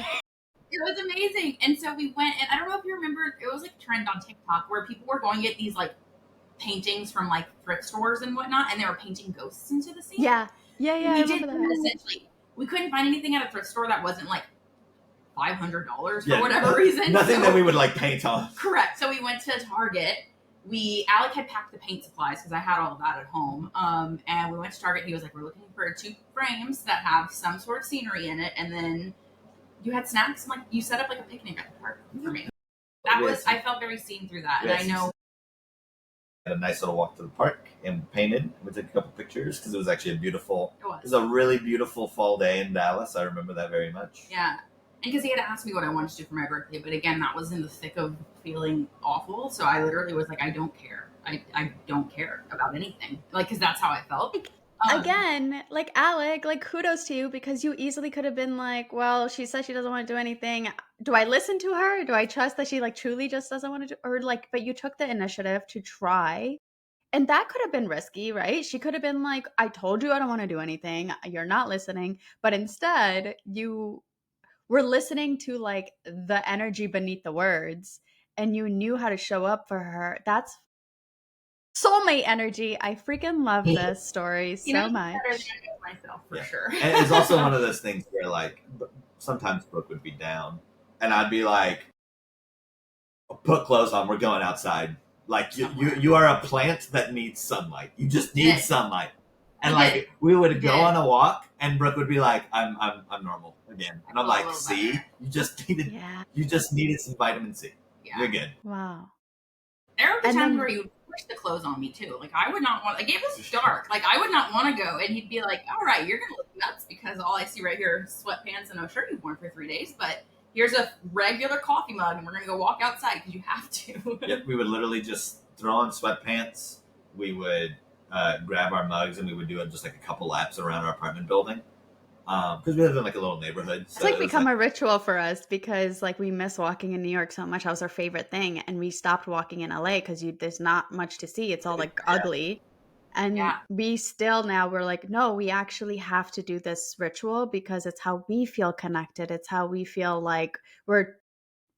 It was amazing. And so we went, and I don't know if you remember, it was like a trend on TikTok where people were going to get these like paintings from like thrift stores and whatnot, and they were painting ghosts into the scene. Yeah. We did that essentially. We couldn't find anything at a thrift store that wasn't like $500 for whatever reason. Nothing that we would like paint on. Correct. So we went to Target. Alec had packed the paint supplies because I had all of that at home. And we went to Target. He was like, we're looking for 2 frames that have some sort of scenery in it, and then you had snacks, and like you set up like a picnic at the park for me. I felt very seen through that, and I know. Had a nice little walk to the park and painted. We took a couple pictures because it was actually It was. It was a really beautiful fall day in Dallas. I remember that very much. Yeah, and because he had asked me what I wanted to do for my birthday, but again, that was in the thick of feeling awful. So I literally was like, I don't care. I don't care about anything. Like, because that's how I felt. Again, like Alec, like kudos to you because you easily could have been like, well, she said she doesn't want to do anything. Do I listen to her? Do I trust that she like truly just doesn't want to do, or like, but you took the initiative to try. And that could have been risky, right? She could have been like, I told you I don't want to do anything. You're not listening. But instead, you were listening to like the energy beneath the words and you knew how to show up for her. That's soulmate energy. I freaking love this story so much. Myself for sure. And it's also one of those things where like sometimes Brooke would be down and I'd be like, put clothes on, we're going outside. Like you are a plant that needs sunlight. You just need sunlight. And like we would go on a walk and Brooke would be like, I'm normal again. And I'm like, see, you just needed some vitamin C. Yeah. You're good. Wow. There were times where you push the clothes on me too. Like I would not want, like it was dark. Like I would not want to go, and he'd be like, all right, you're gonna look nuts because all I see right here is sweatpants and no shirt you've worn for 3 days, but here's a regular coffee mug and we're gonna go walk outside because you have to. Yep, we would literally just throw on sweatpants. We would grab our mugs and we would do just like a couple laps around our apartment building. Because we live in like a little neighborhood. So it's like become a ritual for us because like we miss walking in New York so much. That was our favorite thing. And we stopped walking in LA because there's not much to see. It's all like ugly. And we still now we're like, no, we actually have to do this ritual because it's how we feel connected. It's how we feel like we're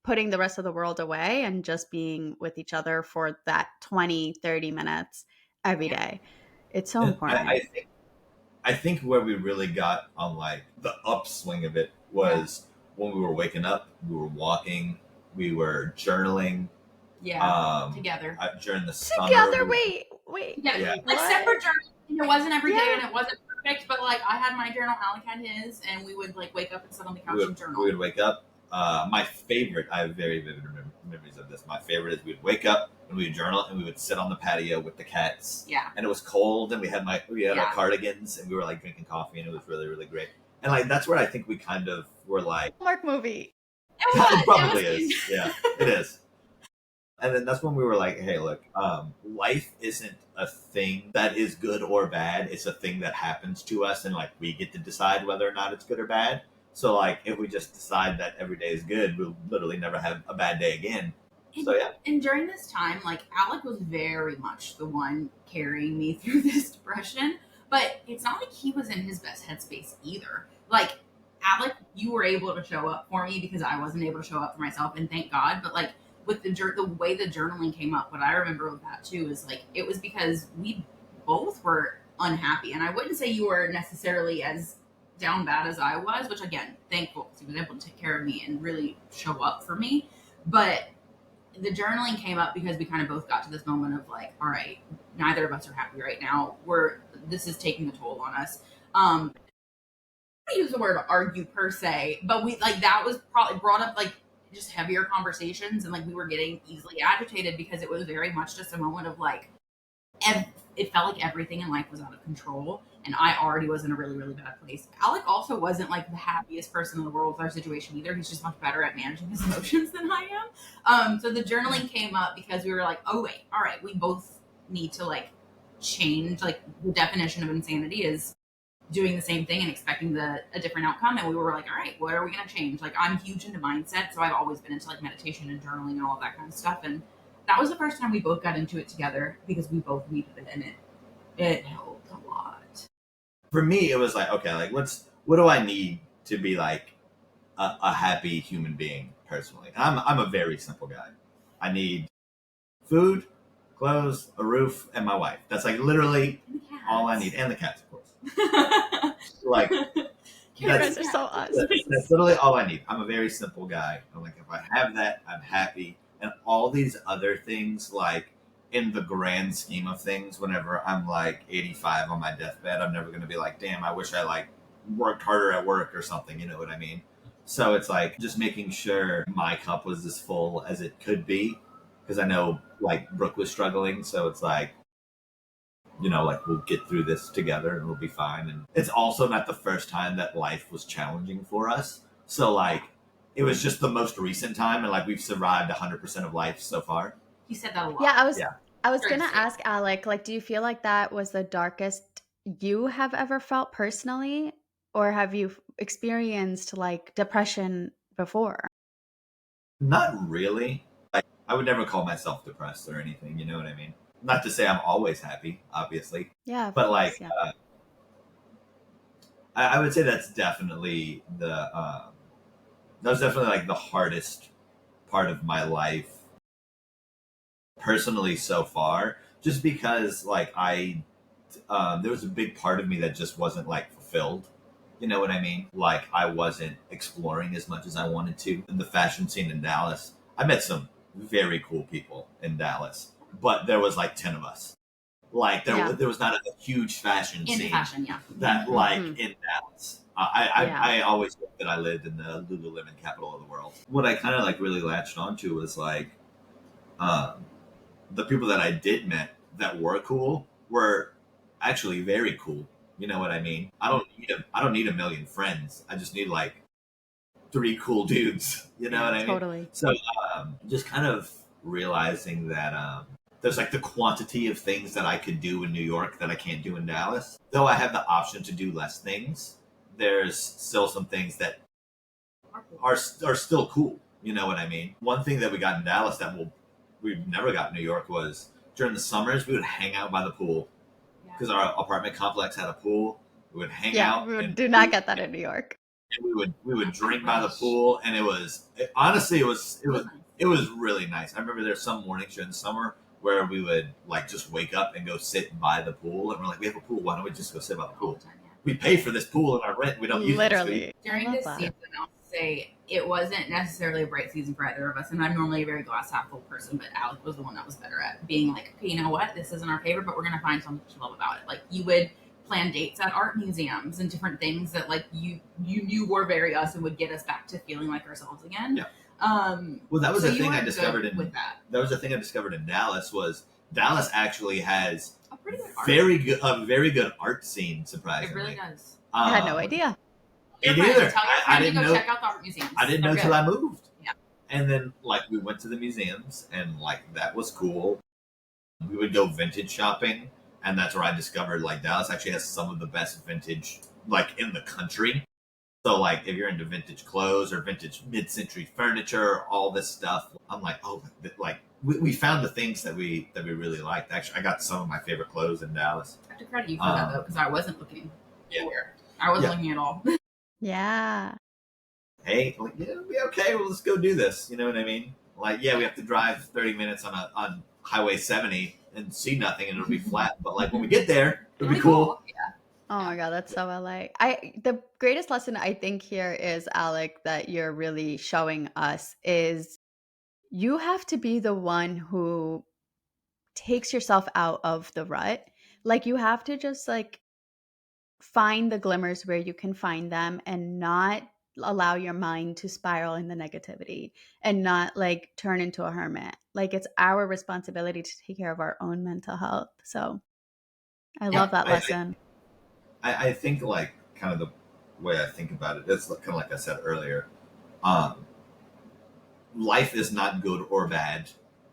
putting the rest of the world away and just being with each other for that 20, 30 minutes every day. It's so important. I think where we really got on like the upswing of it was when we were waking up, we were walking, we were journaling. Yeah, together. During the summer. Together, wait. Yeah. Like separate journals. It wasn't every day and it wasn't perfect, but like I had my journal, Alec had his, and we would like wake up and sit on the couch and journal. We would wake up. My favorite, I have very vivid memories of this. My favorite is we'd wake up and we would journal and we would sit on the patio with the cats. Yeah. And it was cold and we had our cardigans and we were like drinking coffee and it was really, really great. And like that's where I think we kind of were like Hallmark movie. It probably is. Yeah, it is. And then that's when we were like, hey, look, life isn't a thing that is good or bad. It's a thing that happens to us and like we get to decide whether or not it's good or bad. So like if we just decide that every day is good, we'll literally never have a bad day again. So yeah. And during this time, like Alec was very much the one carrying me through this depression. But it's not like he was in his best headspace either. Like Alec, you were able to show up for me because I wasn't able to show up for myself, and thank God. But like with the way the journaling came up, what I remember with that too is like it was because we both were unhappy, and I wouldn't say you were necessarily as down bad as I was, which again, thankful because he was able to take care of me and really show up for me. But the journaling came up because we kind of both got to this moment of like, all right, neither of us are happy right now. This is taking a toll on us. I use the word argue per se, but we like that was probably brought up like just heavier conversations, and like we were getting easily agitated because it was very much just a moment of like it felt like everything in life was out of control, and I already was in a really, really bad place. Alec also wasn't like the happiest person in the world with our situation either. He's just much better at managing his emotions than I am. So the journaling came up because we were like, oh wait, all right, we both need to like change. Like the definition of insanity is doing the same thing and expecting a different outcome. And we were like, all right, what are we going to change? Like I'm huge into mindset, so I've always been into like meditation and journaling and all of that kind of stuff. And that was the first time we both got into it together because we both needed it, and it helped a lot. For me, it was like, okay, like what do I need to be like a happy human being personally? And I'm a very simple guy. I need food, clothes, a roof, and my wife. That's like literally all I need, and the cats, of course. Like you guys are so awesome. That's literally all I need. I'm a very simple guy. I'm like, if I have that, I'm happy. And all these other things, like in the grand scheme of things, whenever I'm like 85 on my deathbed, I'm never going to be like, damn, I wish I like worked harder at work or something. You know what I mean? So it's like just making sure my cup was as full as it could be, because I know like Brooke was struggling. So it's like, you know, like we'll get through this together and we'll be fine. And it's also not the first time that life was challenging for us. So like, it was just the most recent time, and like we've survived 100% of life so far. You said that a lot. Yeah, I was gonna ask Alec, like, do you feel like that was the darkest you have ever felt personally, or have you experienced like depression before? Not really. Like I would never call myself depressed or anything. You know what I mean? Not to say I'm always happy, obviously. Yeah, but like yeah. I would say that's definitely that was definitely like the hardest part of my life personally so far, just because like there was a big part of me that just wasn't like fulfilled. You know what I mean? Like I wasn't exploring as much as I wanted to. In the fashion scene in Dallas, I met some very cool people in Dallas, but there was like 10 of us. Like there was not a huge fashion in scene fashion, yeah. that like in Dallas. I always thought that I lived in the Lululemon capital of the world. What I kind of like really latched onto was like the people that I did met that were cool were actually very cool. You know what I mean? I don't need a million friends. I just need like 3 cool dudes. You know what I mean? Totally. So just kind of realizing that there's like the quantity of things that I could do in New York that I can't do in Dallas. Though I have the option to do less things, there's still some things that are still cool. You know what I mean? One thing that we got in Dallas that we've never got in New York was during the summers we would hang out by the pool because our apartment complex had a pool. We would hang out. We do not get that in New York. And we would drink by the pool, and it was really nice. I remember there's some mornings during the summer where we would like just wake up and go sit by the pool, and we're like, we have a pool. Why don't we just go sit by the pool? We pay for this pool in our rent. We don't use it. Literally. During this season, I'll say it wasn't necessarily a bright season for either of us. And I'm normally a very glass half full person, but Alec was the one that was better at being like, okay, you know what? This isn't our favorite, but we're going to find something to love about it. Like you would plan dates at art museums and different things that like you knew were very us and would get us back to feeling like ourselves again. Yeah. Well, that was the thing I discovered that was the thing I discovered in Dallas was Dallas actually has a pretty good very good art scene. Surprisingly, it really does. I had no idea. I didn't know. Check out the art museums. I didn't know till I moved. Yeah. And then like we went to the museums and like that was cool. We would go vintage shopping, and that's where I discovered like Dallas actually has some of the best vintage like in the country. So like if you're into vintage clothes or vintage mid-century furniture, all this stuff, I'm like, oh, like we found the things that we really liked. Actually, I got some of my favorite clothes in Dallas. I have to credit you for that though, because I wasn't looking anywhere. I wasn't looking at all. Yeah. Hey, like, yeah, it'll be okay. Well, let's go do this. You know what I mean? Like, yeah, we have to drive 30 minutes on Highway 70 and see nothing, and it'll be flat. But like when we get there, it'll be cool. Yeah. Oh my God, that's so LA. The greatest lesson I think here is, Alec, that you're really showing us is you have to be the one who takes yourself out of the rut. Like you have to just like find the glimmers where you can find them and not allow your mind to spiral in the negativity and not like turn into a hermit. Like it's our responsibility to take care of our own mental health. So I love that lesson. I think like kind of the way I think about it, it's kind of like I said earlier. Um, Life is not good or bad.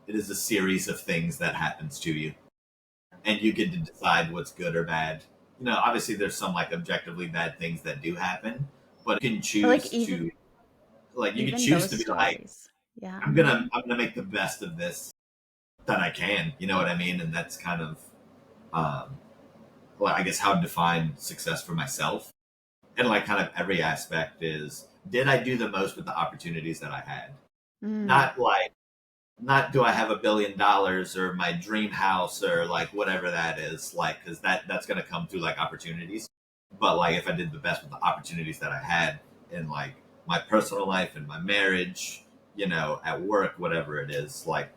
It is a series of things that happens to you, and you get to decide what's good or bad. You know, obviously there's some like objectively bad things that do happen, but you can choose to like you can choose to be like, yeah, I'm gonna make the best of this that I can. You know what I mean? And that's kind of well, I guess how to define success for myself. And like kind of every aspect is, did I do the most with the opportunities that I had? Not like, not do I have $1 billion or my dream house or like whatever that is, like, because that's going to come through like opportunities. But like if I did the best with the opportunities that I had in like my personal life and my marriage, you know, at work, whatever it is, like.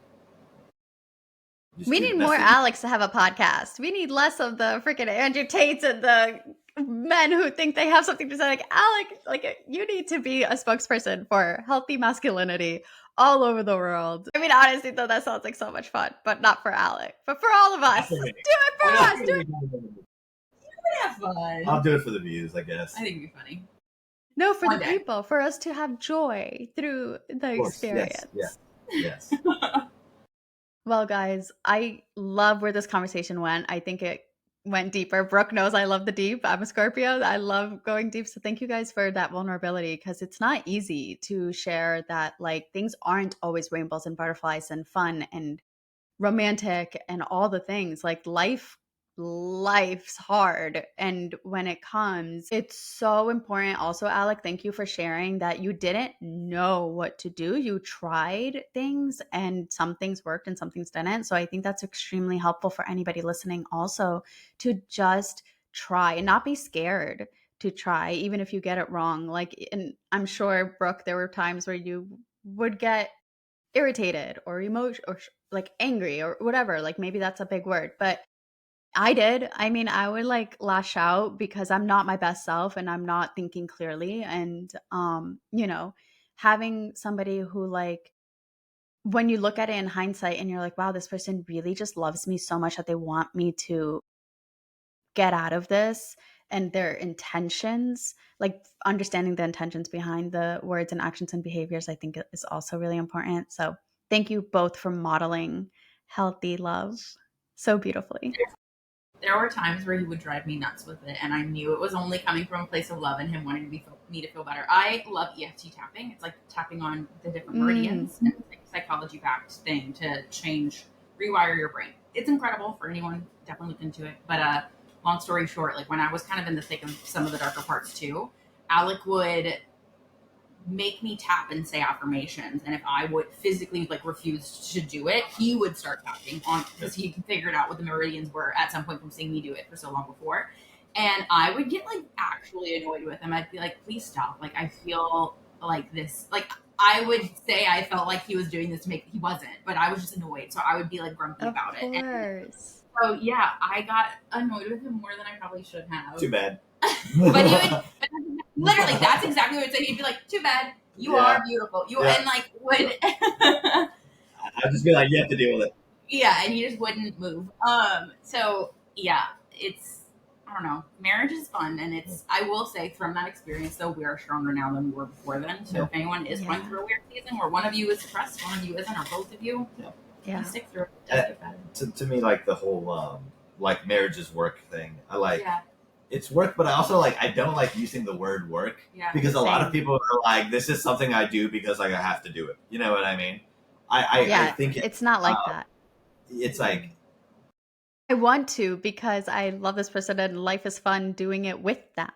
We need more Alex to have a podcast. We need less of the freaking Andrew Tates and the men who think they have something to say. Like, Alec, like you need to be a spokesperson for healthy masculinity all over the world. I mean, honestly, though, that sounds like so much fun, but not for Alec, but for all of us. Do it for us. Do it. You would have fun. I'll do it for the views, I guess. I think it'd be funny. No, for the people, for us to have joy through the experience. Yes. Well, guys, I love where this conversation went. I think it went deeper. Brooke knows I love the deep. I'm a Scorpio. I love going deep. So thank you guys for that vulnerability, because it's not easy to share that like things aren't always rainbows and butterflies and fun and romantic and all the things. Like life's hard, and when it comes, it's so important. Also, Alec, thank you for sharing that you didn't know what to do. You tried things and some things worked and some things didn't. So I think that's extremely helpful for anybody listening also, to just try and not be scared to try, even if you get it wrong. Like, and I'm sure, Brooke, there were times where you would get irritated or emotion or like angry or whatever. Like maybe that's a big word, but I did. I mean, I would like lash out because I'm not my best self and I'm not thinking clearly. And, you know, having somebody who like, when you look at it in hindsight and you're like, wow, this person really just loves me so much that they want me to get out of this, and their intentions, like understanding the intentions behind the words and actions and behaviors, I think is also really important. So thank you both for modeling healthy love so beautifully. There were times where he would drive me nuts with it, and I knew it was only coming from a place of love and him wanting me to feel better. I love EFT tapping. It's like tapping on the different meridians, and it's like a psychology-backed thing to rewire your brain. It's incredible for anyone. Definitely look into it. But long story short, like when I was kind of in the thick of some of the darker parts too, Alec would make me tap and say affirmations, and if I would physically like refuse to do it, he would start tapping on, because he figured out what the meridians were at some point from seeing me do it for so long before. And I would get like actually annoyed with him. I'd be like, please stop, like I feel like this, like I would say I felt like he was doing this to make, he wasn't, but I was just annoyed, so I would be like grumpy about it. And so yeah, I got annoyed with him more than I probably should have. Too bad. But he would literally, that's exactly what he'd say. He'd be like, too bad, you are beautiful. And like would I'd just be like, you have to deal with it. Yeah, and he just wouldn't move. So yeah, it's, I don't know, marriage is fun, and it's, I will say from that experience though, we are stronger now than we were before then. So if anyone is going through a weird season where one of you is depressed, one of you isn't, or both of you, stick through it. It does get better. To me, like the whole like marriage is work thing, I like it's work, but I also I don't like using the word work because a lot of people are like, this is something I do because I have to do it. You know what I mean? I think it's not like that. It's like, I want to because I love this person and life is fun doing it with them.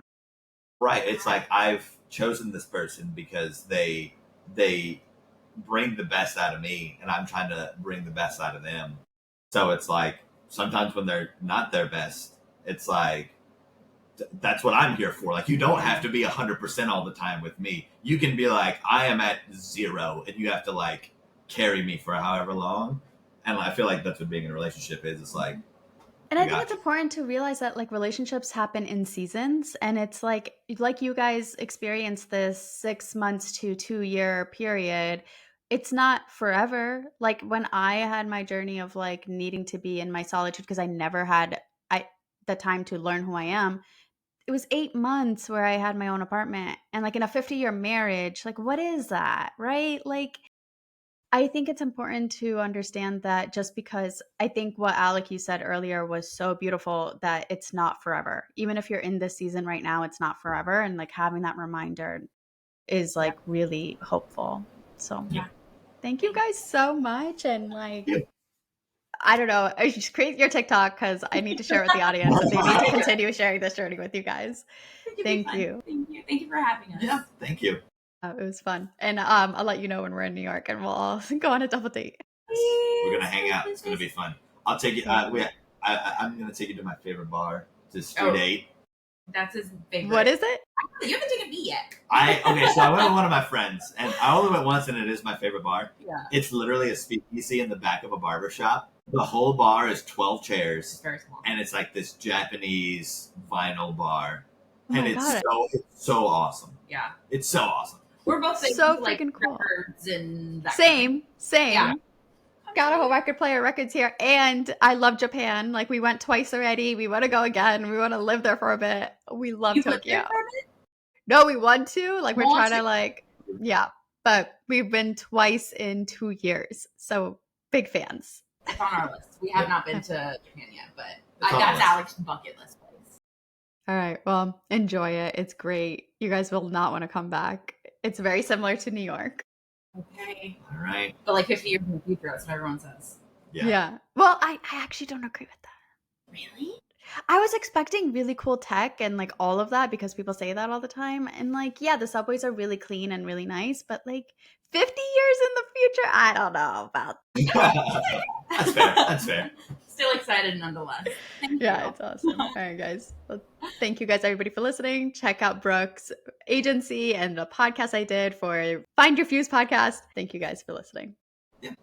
Right. It's like I've chosen this person because they bring the best out of me and I'm trying to bring the best out of them. So it's like sometimes when they're not their best, it's like that's what I'm here for. Like you don't have to be 100% all the time with me. You can be like, I am at 0 and you have to carry me for however long. And I feel like that's what being in a relationship is. It's like, and I think it's important to realize that relationships happen in seasons, and it's like you guys experienced this 6 months to 2-year period. It's not forever. Like when I had my journey of needing to be in my solitude because I never had the time to learn who I am. It was 8 months where I had my own apartment, and in a 50-year marriage, what is that, right? I think it's important to understand that just because I think what Alec you said earlier was so beautiful that it's not forever. Even if you're in this season right now, it's not forever. And having that reminder is really hopeful. So thank you guys so much. And I don't know, just create your TikTok because I need to share it with the audience and they need to continue sharing this journey with you guys. Thank you. Thank you for having us. Yeah, thank you. It was fun. And I'll let you know when we're in New York and we'll all go on a double date. We're going to hang out. It's going to be fun. I'll take you. I'm going to take you to my favorite bar, to Street 8. That's his favorite. What is it? You haven't taken me yet. So I went with one of my friends, and I only went once, and it is my favorite bar. Yeah. It's literally a speakeasy in the back of a barber shop. The whole bar is 12 chairs. It's very small. And it's this Japanese vinyl bar. Oh and it's so awesome. Yeah. It's so awesome. We're both so freaking cool. Records and that same. Yeah. Got a whole record player, records here, and I love Japan. We went twice already. We want to go again. We want to live there for a bit. We love Tokyo. No, we want to. We're trying to but we've been twice in 2 years, so big fans. It's on our list. We have not been to Japan yet, but that's Alec's bucket list place. All right, well, enjoy it. It's great. You guys will not want to come back. It's very similar to New York. Okay. All right. But 50 years in the future, that's what everyone says. Yeah. Well, I actually don't agree with that. Really? I was expecting really cool tech and all of that because people say that all the time. And the subways are really clean and really nice, but 50 years in the future, I don't know about that. That's fair. Still excited nonetheless. Yeah, it's awesome. All right, guys. Well, thank you guys, everybody, for listening. Check out Brooke's agency and the podcast I did for Find Your Fuse podcast. Thank you guys for listening. Yeah.